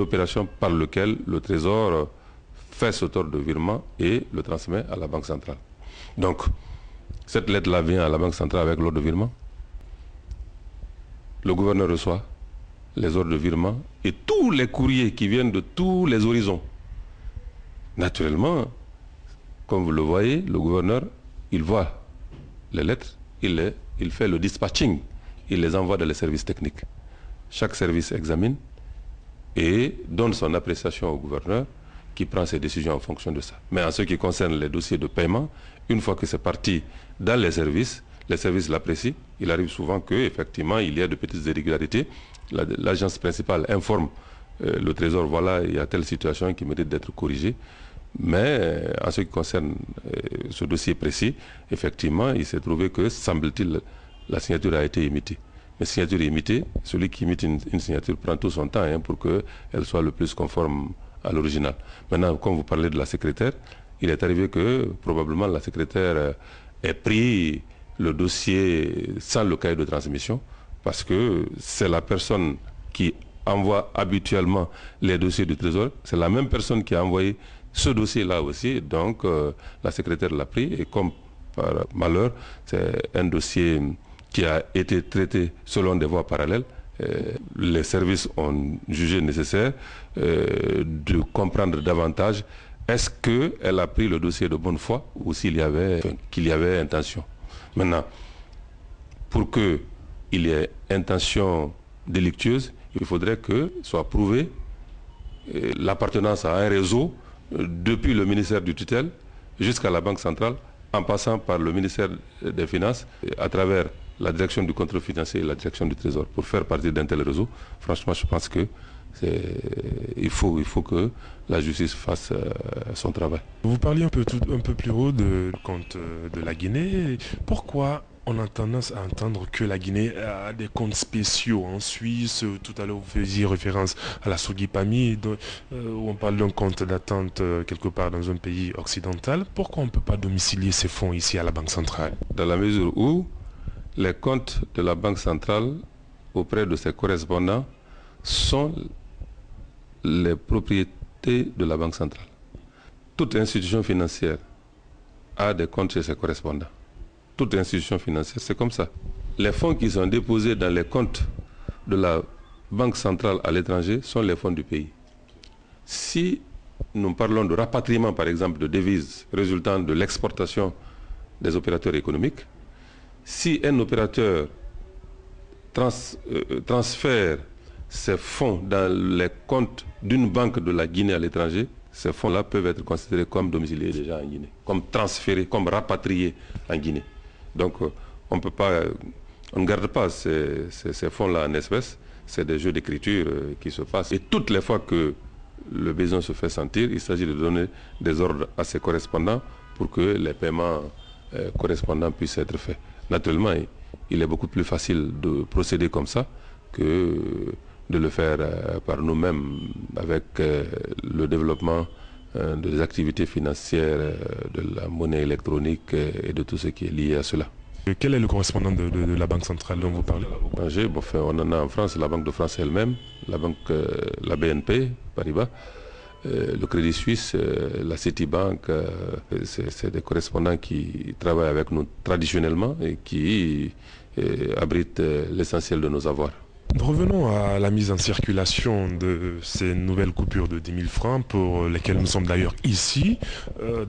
l'opération par laquelle le Trésor fait ce ordre de virement et le transmet à la Banque centrale. Donc, cette lettre-là vient à la Banque centrale avec l'ordre de virement. Le gouverneur reçoit les ordres de virement et tous les courriers qui viennent de tous les horizons. Naturellement, comme vous le voyez, le gouverneur, il voit les lettres, il fait le dispatching, il les envoie dans les services techniques. Chaque service examine et donne son appréciation au gouverneur qui prend ses décisions en fonction de ça. Mais en ce qui concerne les dossiers de paiement, une fois que c'est parti dans les services l'apprécient. Il arrive souvent qu'effectivement, il y a de petites irrégularités. L'agence principale informe le Trésor, voilà, il y a telle situation qui mérite d'être corrigée. Mais en ce qui concerne ce dossier précis, effectivement, il s'est trouvé que, semble-t-il, la signature a été imitée. Mais signature imitée, celui qui imite une signature prend tout son temps pour qu'elle soit le plus conforme à l'original. Maintenant, comme vous parlez de la secrétaire, il est arrivé que probablement la secrétaire ait pris le dossier sans le cahier de transmission, parce que c'est la personne qui envoie habituellement les dossiers du Trésor, c'est la même personne qui a envoyé ce dossier-là aussi, donc la secrétaire l'a pris, et comme par malheur, c'est un dossier qui a été traité selon des voies parallèles, les services ont jugé nécessaire de comprendre davantage est-ce qu'elle a pris le dossier de bonne foi ou qu'il y avait intention. Maintenant, pour qu'il y ait intention délictueuse, il faudrait que soit prouvé l'appartenance à un réseau depuis le ministère du tutelle jusqu'à la Banque centrale, en passant par le ministère des Finances, à travers la direction du contrôle financier et la direction du Trésor. Pour faire partie d'un tel réseau, franchement, je pense que il faut que la justice fasse son travail. Vous parliez un peu plus haut du compte de la Guinée. Pourquoi on a tendance à entendre que la Guinée a des comptes spéciaux en Suisse? Tout à l'heure, vous faisiez référence à la Sogipami, où on parle d'un compte d'attente quelque part dans un pays occidental. Pourquoi on ne peut pas domicilier ces fonds ici à la Banque centrale? Dans la mesure où les comptes de la Banque centrale auprès de ses correspondants sont les propriétés de la Banque centrale. Toute institution financière a des comptes chez ses correspondants. Toute institution financière, c'est comme ça. Les fonds qui sont déposés dans les comptes de la Banque centrale à l'étranger sont les fonds du pays. Si nous parlons de rapatriement, par exemple, de devises résultant de l'exportation des opérateurs économiques, si un opérateur transfère ces fonds dans les comptes d'une banque de la Guinée à l'étranger, ces fonds-là peuvent être considérés comme domiciliés déjà en Guinée, comme transférés, comme rapatriés en Guinée. Donc on ne garde pas ces fonds-là en espèces, c'est des jeux d'écriture qui se passent. Et toutes les fois que le besoin se fait sentir, il s'agit de donner des ordres à ses correspondants pour que les paiements correspondants puissent être faits. Naturellement, il est beaucoup plus facile de procéder comme ça que de le faire par nous-mêmes avec le développement des activités financières, de la monnaie électronique et de tout ce qui est lié à cela. Quel est le correspondant de la Banque centrale dont vous parlez? On en a en France, la Banque de France elle-même, la BNP, Paribas, le Crédit Suisse, la Citibank, c'est des correspondants qui travaillent avec nous traditionnellement et qui abritent l'essentiel de nos avoirs. Revenons à la mise en circulation de ces nouvelles coupures de 10 000 francs pour lesquelles nous sommes d'ailleurs ici,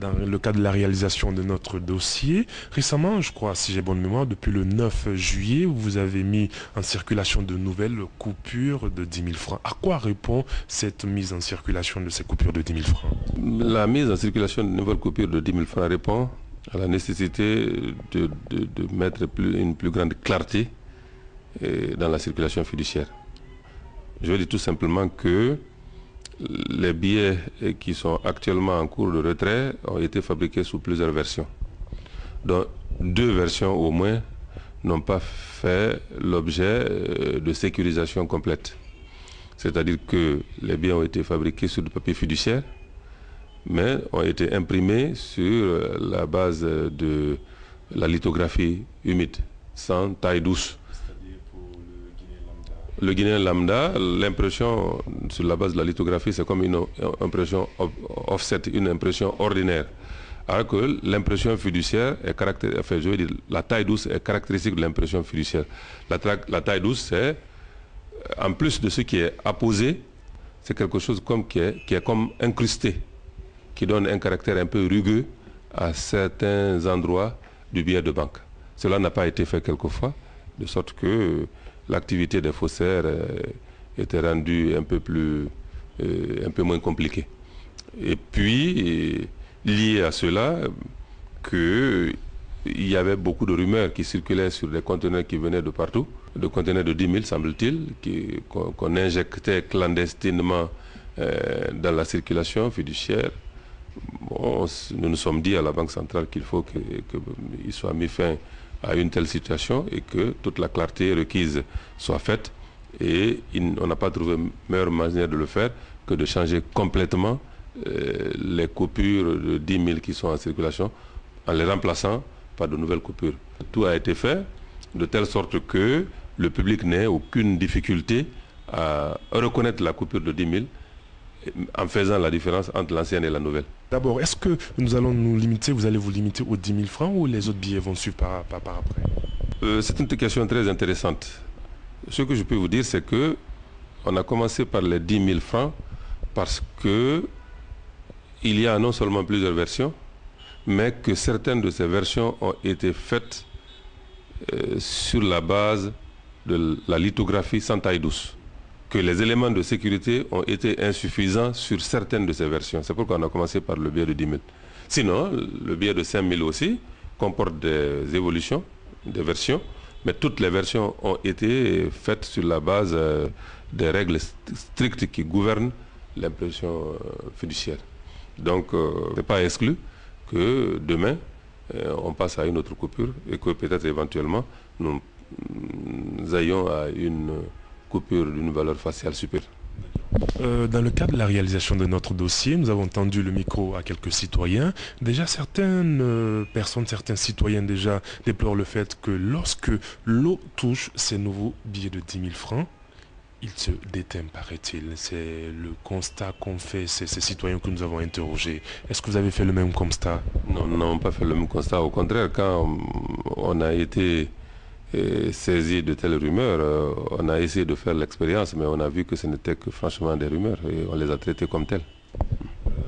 dans le cadre de la réalisation de notre dossier. Récemment, je crois, si j'ai bonne mémoire, depuis le 9 juillet, vous avez mis en circulation de nouvelles coupures de 10 000 francs. À quoi répond cette mise en circulation de ces coupures de 10 000 francs? La mise en circulation de nouvelles coupures de 10 000 francs répond à la nécessité de mettre une plus grande clarté dans la circulation fiduciaire. Je veux dire tout simplement que les billets qui sont actuellement en cours de retrait ont été fabriqués sous plusieurs versions. Donc 2 versions au moins n'ont pas fait l'objet de sécurisation complète. C'est-à-dire que les billets ont été fabriqués sur du papier fiduciaire, mais ont été imprimés sur la base de la lithographie humide, sans taille douce. le Guinéen lambda, l'impression sur la base de la lithographie, c'est comme une impression offset, une impression ordinaire. Alors que l'impression fiduciaire est caractéristique, enfin, je veux dire, la taille douce est caractéristique de l'impression fiduciaire. La taille douce, c'est, en plus de ce qui est apposé, c'est quelque chose comme qui est comme incrusté, qui donne un caractère un peu rugueux à certains endroits du billet de banque. Cela n'a pas été fait quelquefois, de sorte que l'activité des faussaires était rendue un peu moins compliquée. Et puis, lié à cela, qu'il y avait beaucoup de rumeurs qui circulaient sur des conteneurs qui venaient de partout, des conteneurs de 10 000 semble-t-il, qu'on injectait clandestinement dans la circulation fiduciaire. Bon, nous nous sommes dit à la Banque centrale qu'il faut qu'il soit mis fin à une telle situation et que toute la clarté requise soit faite. Et on n'a pas trouvé meilleure manière de le faire que de changer complètement les coupures de 10 000 qui sont en circulation en les remplaçant par de nouvelles coupures. Tout a été fait de telle sorte que le public n'ait aucune difficulté à reconnaître la coupure de 10 000 en faisant la différence entre l'ancienne et la nouvelle. D'abord, est-ce que nous allons nous limiter, vous allez vous limiter aux 10 000 francs ou les autres billets vont suivre par après? C'est une question très intéressante. Ce que je peux vous dire, c'est que on a commencé par les 10 000 francs parce que il y a non seulement plusieurs versions, mais que certaines de ces versions ont été faites sur la base de la lithographie sans taille douce, que les éléments de sécurité ont été insuffisants sur certaines de ces versions. C'est pourquoi on a commencé par le billet de 10 000. Sinon, le billet de 5 000 aussi comporte des évolutions, des versions, mais toutes les versions ont été faites sur la base des règles strictes qui gouvernent l'impression fiduciaire. Donc, ce n'est pas exclu que demain, on passe à une autre coupure et que peut-être éventuellement, nous ayons à une coupure d'une valeur faciale supérieure. Dans le cadre de la réalisation de notre dossier, nous avons tendu le micro à quelques citoyens. Déjà, certaines personnes, certains citoyens déjà déplorent le fait que lorsque l'eau touche ces nouveaux billets de 10 000 francs, il se déteint, paraît-il. C'est le constat qu'ont fait ces citoyens que nous avons interrogés. Est-ce que vous avez fait le même constat? Non, nous n'avons pas fait le même constat. Au contraire, quand on a été saisi de telles rumeurs, on a essayé de faire l'expérience, mais on a vu que ce n'était que franchement des rumeurs et on les a traitées comme telles.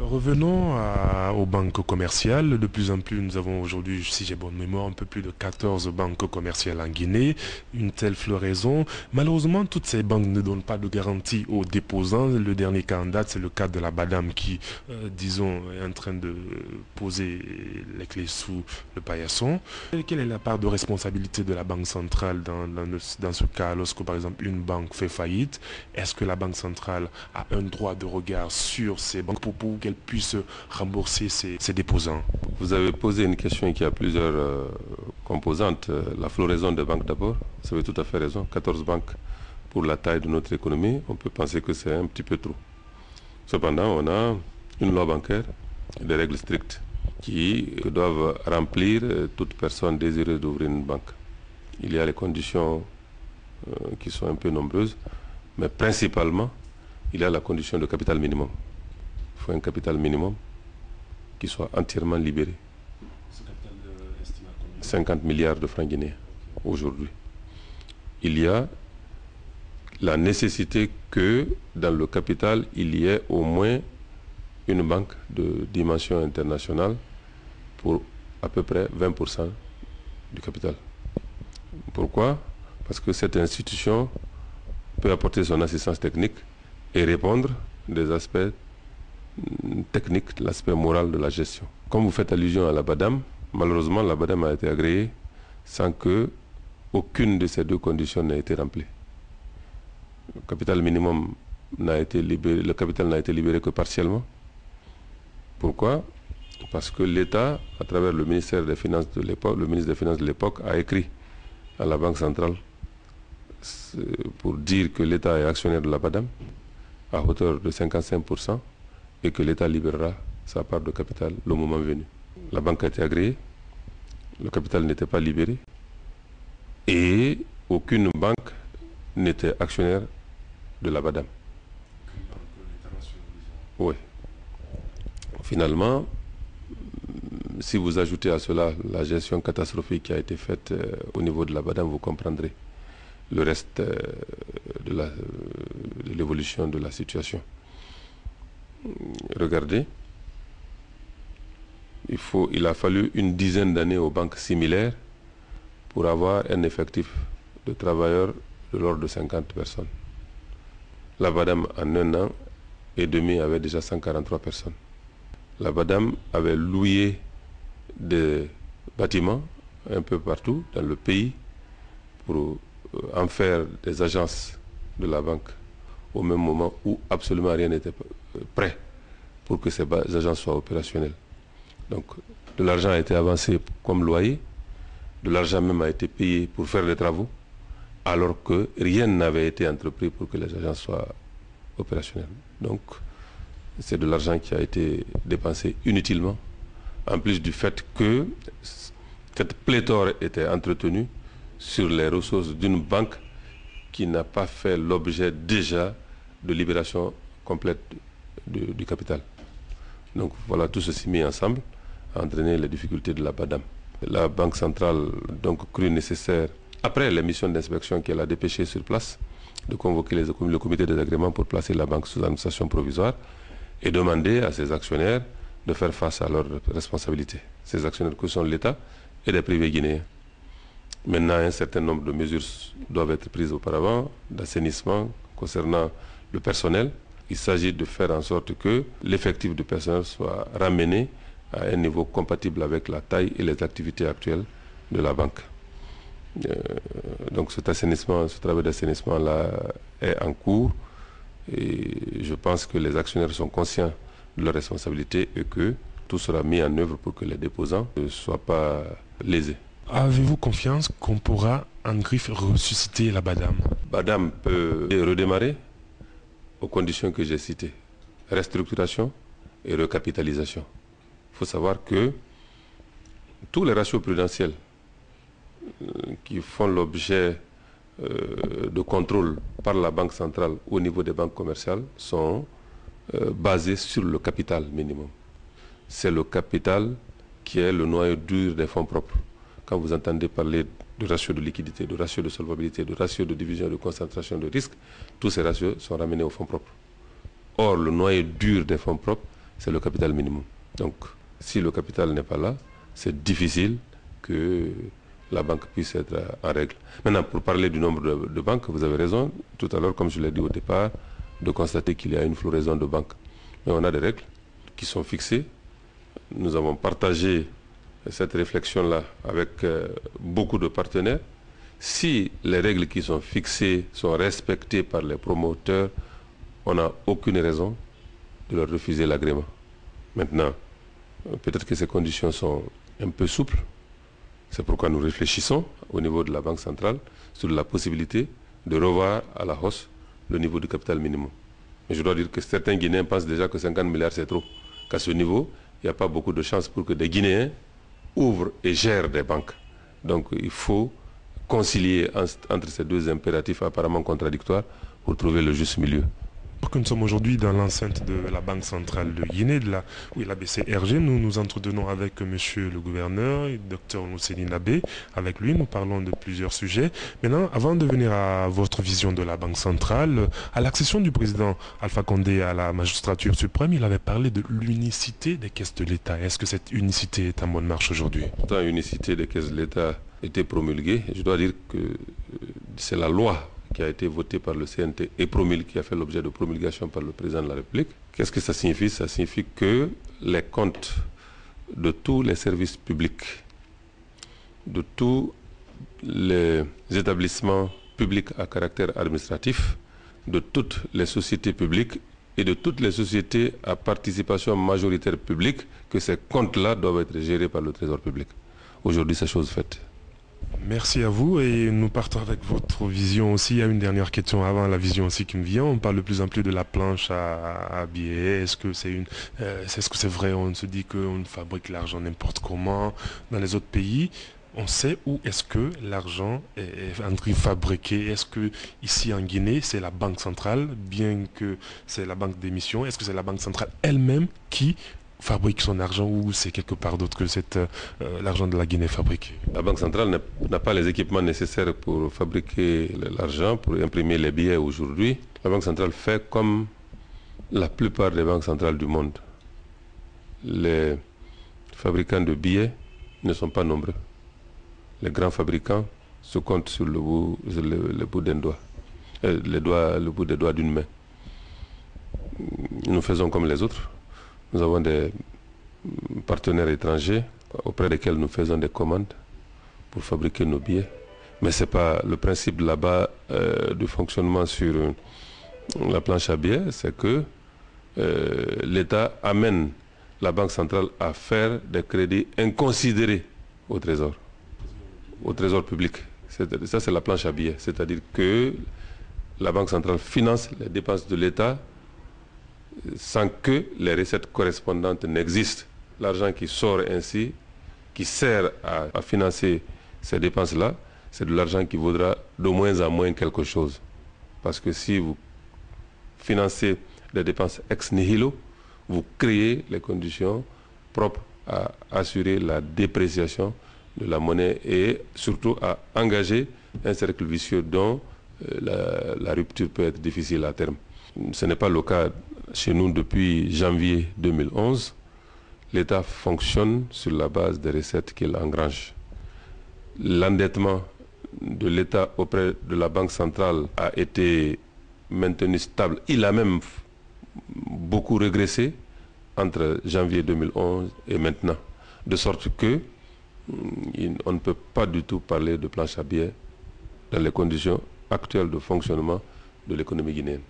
Revenons aux banques commerciales. De plus en plus, nous avons aujourd'hui, si j'ai bonne mémoire, un peu plus de 14 banques commerciales en Guinée. Une telle floraison. Malheureusement, toutes ces banques ne donnent pas de garantie aux déposants. Le dernier cas en date, c'est le cas de la Badam qui, disons, est en train de poser les clés sous le paillasson. Quelle est la part de responsabilité de la Banque centrale dans ce cas, lorsque, par exemple, une banque fait faillite? Est-ce que la Banque centrale a un droit de regard sur ces banques pour qu'elles puissent rembourser ses déposants? Vous avez posé une question qui a plusieurs composantes. La floraison des banques d'abord, vous avez tout à fait raison. 14 banques pour la taille de notre économie, on peut penser que c'est un petit peu trop. Cependant, on a une loi bancaire, des règles strictes qui doivent remplir toute personne désireuse d'ouvrir une banque. Il y a les conditions qui sont un peu nombreuses, mais principalement, il y a la condition de capital minimum. Il faut un capital minimum qui soit entièrement libéré. Ce capital estimé à combien? 50 milliards de francs guinéens aujourd'hui. Il y a la nécessité que dans le capital, il y ait au moins une banque de dimension internationale pour à peu près 20% du capital. Pourquoi? Parce que cette institution peut apporter son assistance technique et répondre des aspects techniques, l'aspect moral de la gestion. Comme vous faites allusion à la Badam, malheureusement la Badam a été agréée sans que aucune de ces deux conditions n'ait été remplie. Le capital minimum n'a été libéré, le capital n'a été libéré que partiellement. Pourquoi? Parce que l'État, à travers le ministère des Finances de l'époque, le ministre des Finances de l'époque a écrit à la Banque centrale pour dire que l'État est actionnaire de la Badam à hauteur de 55% et que l'État libérera sa part de capital le moment venu. La banque a été agréée, le capital n'était pas libéré et aucune banque n'était actionnaire de la BADAM. Oui. Finalement, si vous ajoutez à cela la gestion catastrophique qui a été faite au niveau de la BADAM, vous comprendrez le reste de l'évolution de la situation. Regardez, il a fallu une dizaine d'années aux banques similaires pour avoir un effectif de travailleurs de l'ordre de 50 personnes. La BADAM, en un an et demi, avait déjà 143 personnes. La BADAM avait loué des bâtiments un peu partout dans le pays pour en faire des agences de la banque au même moment où absolument rien n'était prêt pour que ces agences soient opérationnelles. Donc, de l'argent a été avancé comme loyer, de l'argent même a été payé pour faire des travaux, alors que rien n'avait été entrepris pour que les agences soient opérationnelles. Donc, c'est de l'argent qui a été dépensé inutilement, en plus du fait que cette pléthore était entretenue sur les ressources d'une banque qui n'a pas fait l'objet déjà de libération complète du capital. Donc voilà, tout ceci mis ensemble a entraîné les difficultés de la BADAM. La Banque centrale donc cru nécessaire, après les missions d'inspection qu'elle a dépêchées sur place, de convoquer le comité des agréments pour placer la banque sous administration provisoire et demander à ses actionnaires de faire face à leurs responsabilités. Ces actionnaires que sont l'État et les privés guinéens. Maintenant, un certain nombre de mesures doivent être prises auparavant, d'assainissement concernant le personnel. Il s'agit de faire en sorte que l'effectif du personnel soit ramené à un niveau compatible avec la taille et les activités actuelles de la banque. Donc cet assainissement, ce travail d'assainissement-là est en cours et je pense que les actionnaires sont conscients de leurs responsabilités et que tout sera mis en œuvre pour que les déposants ne soient pas lésés. Avez-vous confiance qu'on pourra en griffe ressusciter la BADAM? BADAM peut redémarrer aux conditions que j'ai citées. Restructuration et recapitalisation. Il faut savoir que tous les ratios prudentiels qui font l'objet de contrôle par la Banque centrale au niveau des banques commerciales sont basés sur le capital minimum. C'est le capital qui est le noyau dur des fonds propres. Quand vous entendez parler de ratio de liquidité, de ratio de solvabilité, de ratio de division et de concentration de risque, tous ces ratios sont ramenés aux fonds propres. Or, le noyau dur des fonds propres, c'est le capital minimum. Donc, si le capital n'est pas là, c'est difficile que la banque puisse être en règle. Maintenant, pour parler du nombre de banques, vous avez raison, tout à l'heure, comme je l'ai dit au départ, de constater qu'il y a une floraison de banques. Mais on a des règles qui sont fixées. Nous avons partagé cette réflexion-là avec beaucoup de partenaires. Si les règles qui sont fixées sont respectées par les promoteurs, on n'a aucune raison de leur refuser l'agrément. Maintenant, peut-être que ces conditions sont un peu souples. C'est pourquoi nous réfléchissons au niveau de la Banque centrale sur la possibilité de revoir à la hausse le niveau du capital minimum. Mais je dois dire que certains Guinéens pensent déjà que 50 milliards c'est trop. Qu'à ce niveau, il n'y a pas beaucoup de chances pour que des Guinéens ouvrent et gèrent des banques. Donc il faut concilier entre ces deux impératifs apparemment contradictoires pour trouver le juste milieu. Que nous sommes aujourd'hui dans l'enceinte de la Banque centrale de Guinée, la BCRG. Nous nous entretenons avec monsieur le gouverneur, Dr Nusseini Nabé. Avec lui, nous parlons de plusieurs sujets. Maintenant, avant de venir à votre vision de la Banque centrale, à l'accession du président Alpha Condé à la magistrature suprême, il avait parlé de l'unicité des caisses de l'État. Est-ce que cette unicité est en bonne marche aujourd'hui? Quand l'unicité des caisses de l'État était promulguée, je dois dire que c'est la loi qui a été voté par le CNT et qui a fait l'objet de promulgation par le président de la République. Qu'est-ce que ça signifie? Ça signifie que les comptes de tous les services publics, de tous les établissements publics à caractère administratif, de toutes les sociétés publiques et de toutes les sociétés à participation majoritaire publique, que ces comptes-là doivent être gérés par le Trésor public. Aujourd'hui, c'est chose faite. Merci à vous et nous partons avec votre vision aussi. Il y a une dernière question avant la vision aussi qui me vient. On parle de plus en plus de la planche à billets. Est-ce que c'est vrai? On se dit qu'on fabrique l'argent n'importe comment dans les autres pays. on sait où est-ce que l'argent est fabriqué. Est-ce que ici en Guinée, c'est la banque centrale, bien que c'est la banque d'émission, est-ce que c'est la banque centrale elle-même qui fabrique son argent ou c'est quelque part d'autre que l'argent de la Guinée fabriqué? La Banque centrale n'a pas les équipements nécessaires pour fabriquer l'argent, pour imprimer les billets aujourd'hui. La Banque centrale fait comme la plupart des banques centrales du monde. Les fabricants de billets ne sont pas nombreux. Les grands fabricants se comptent sur le bout d'un doigt, le bout des doigts d'une main. Nous faisons comme les autres. Nous avons des partenaires étrangers auprès desquels nous faisons des commandes pour fabriquer nos billets. Mais ce n'est pas le principe là-bas du fonctionnement sur la planche à billets, c'est que l'État amène la Banque centrale à faire des crédits inconsidérés au trésor public. Ça, c'est la planche à billets. C'est-à-dire que la Banque centrale finance les dépenses de l'État sans que les recettes correspondantes n'existent. L'argent qui sort ainsi, qui sert à financer ces dépenses-là, c'est de l'argent qui vaudra de moins en moins quelque chose. Parce que si vous financez des dépenses ex nihilo, vous créez les conditions propres à assurer la dépréciation de la monnaie et surtout à engager un cercle vicieux dont la rupture peut être difficile à terme. Ce n'est pas le cas chez nous depuis janvier 2011. L'État fonctionne sur la base des recettes qu'il engrange. L'endettement de l'État auprès de la Banque centrale a été maintenu stable. Il a même beaucoup régressé entre janvier 2011 et maintenant. De sorte que on ne peut pas du tout parler de planche à billets dans les conditions actuelles de fonctionnement de l'économie guinéenne.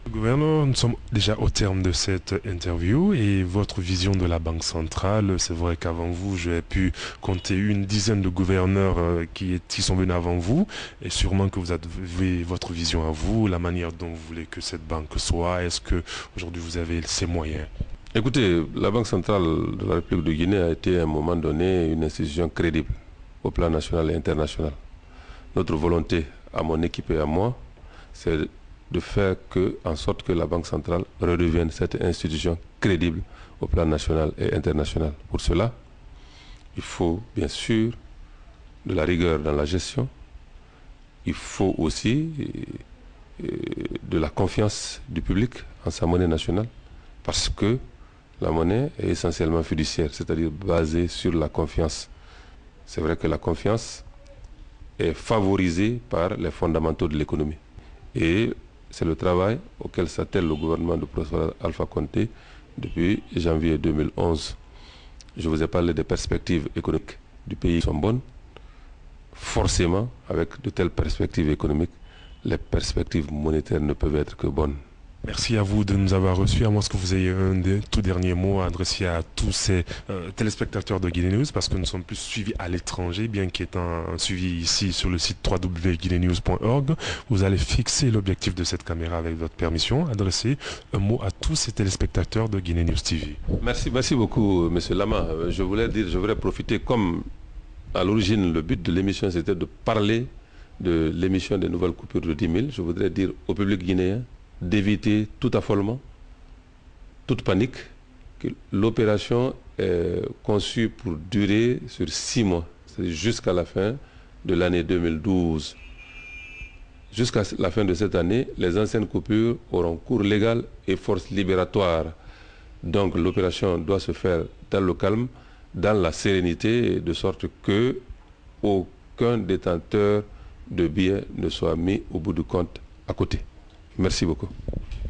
Gouverneur, nous sommes déjà au terme de cette interview et votre vision de la Banque centrale, c'est vrai qu'avant vous, j'ai pu compter une dizaine de gouverneurs qui sont venus avant vous et sûrement que vous avez votre vision à vous, la manière dont vous voulez que cette banque soit. Est-ce qu'aujourd'hui vous avez ces moyens? Écoutez, la Banque centrale de la République de Guinée a été à un moment donné une institution crédible au plan national et international. Notre volonté, à mon équipe et à moi, c'est de faire en sorte que la Banque centrale redevienne cette institution crédible au plan national et international. Pour cela, il faut bien sûr de la rigueur dans la gestion. Il faut aussi de la confiance du public en sa monnaie nationale, parce que la monnaie est essentiellement fiduciaire, c'est-à-dire basée sur la confiance. C'est vrai que la confiance est favorisée par les fondamentaux de l'économie. Et c'est le travail auquel s'attelle le gouvernement de Prosper Alpha Condé depuis janvier 2011. Je vous ai parlé des perspectives économiques du pays sont bonnes. Forcément, avec de telles perspectives économiques, les perspectives monétaires ne peuvent être que bonnes. Merci à vous de nous avoir reçus. À moins que vous ayez un tout dernier mot à adresser à tous ces téléspectateurs de Guinée News, parce que nous sommes plus suivis à l'étranger, bien qu'étant suivis ici sur le site www.guinenews.org. Vous allez fixer l'objectif de cette caméra avec votre permission. Adressez un mot à tous ces téléspectateurs de Guinée News TV. Merci beaucoup, M. Lama. Je voudrais profiter, comme à l'origine, le but de l'émission, c'était de parler de l'émission des nouvelles coupures de 10 000. Je voudrais dire au public guinéen d'éviter tout affolement, toute panique, que l'opération est conçue pour durer sur 6 mois, c'est-à-dire jusqu'à la fin de l'année 2012. Jusqu'à la fin de cette année, les anciennes coupures auront cours légal et force libératoire. Donc l'opération doit se faire dans le calme, dans la sérénité, de sorte que aucun détenteur de billets ne soit mis au bout du compte à côté. Merci beaucoup.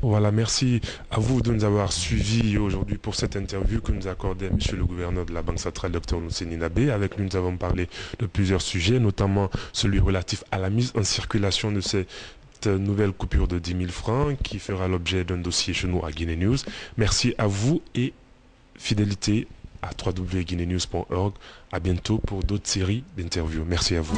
Voilà, merci à vous de nous avoir suivis aujourd'hui pour cette interview que nous a accordée Monsieur le gouverneur de la Banque centrale, Dr Nousseni Nabé. Avec lui, nous avons parlé de plusieurs sujets, notamment celui relatif à la mise en circulation de cette nouvelle coupure de 10 000 francs qui fera l'objet d'un dossier chez nous à Guinée News. Merci à vous et fidélité à www.guinenews.org. À bientôt pour d'autres séries d'interviews. Merci à vous.